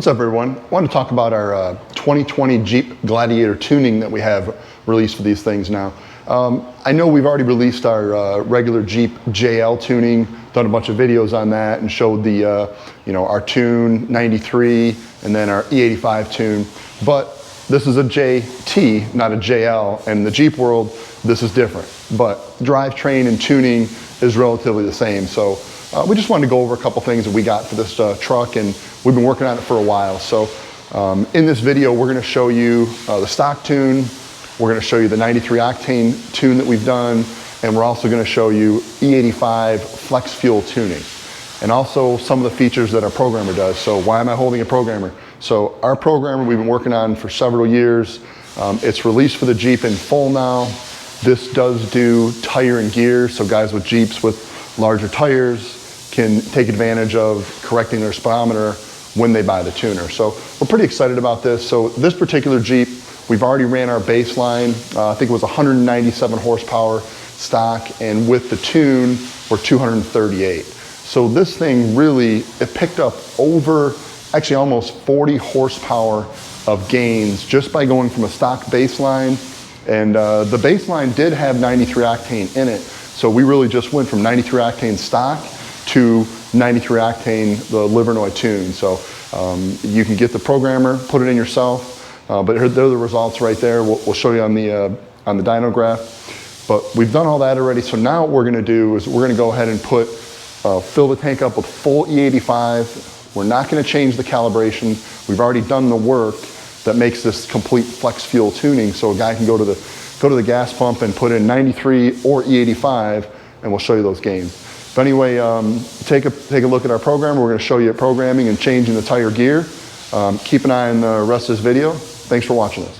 What's up, everyone? I wanted to talk about our 2020 Jeep Gladiator tuning that we have released for these things now. I know we've already released our regular Jeep JL tuning, done a bunch of videos on that, and showed the our tune 93 and then our E85 tune. But this is a JT, not a JL, and in the Jeep world, this is different. But drivetrain and tuning is relatively the same. So we just wanted to go over a couple things that we got for this truck, and we've been working on it for a while. So in this video, we're going to show you the stock tune, we're going to show you the 93 octane tune that we've done, and we're also going to show you E85 flex fuel tuning, and also some of the features that our programmer does. So why am I holding a programmer? So our programmer we've been working on for several years. It's released for the Jeep in full now. This does do tire and gear, so guys with Jeeps with larger tires can take advantage of correcting their speedometer when they buy the tuner. So we're pretty excited about this. So this particular Jeep, we've already ran our baseline. I think it was 197 horsepower stock, and with the tune, we're 238. So this thing really, it picked up over, actually almost 40 horsepower of gains just by going from a stock baseline. And the baseline did have 93 octane in it. So we really just went from 93 octane stock to 93 octane, the Livernois tune. So you can get the programmer, put it in yourself, but they're the results right there. We'll show you on the dyno graph. But we've done all that already. So now what we're gonna do is we're gonna go ahead and fill the tank up with full E85. We're not gonna change the calibration. We've already done the work that makes this complete flex fuel tuning, so a guy can go to the gas pump and put in 93 or E85, and we'll show you those gains. But anyway, take a look at our program. We're going to show you programming and changing the tire gear. Keep an eye on the rest of this video. Thanks for watching this.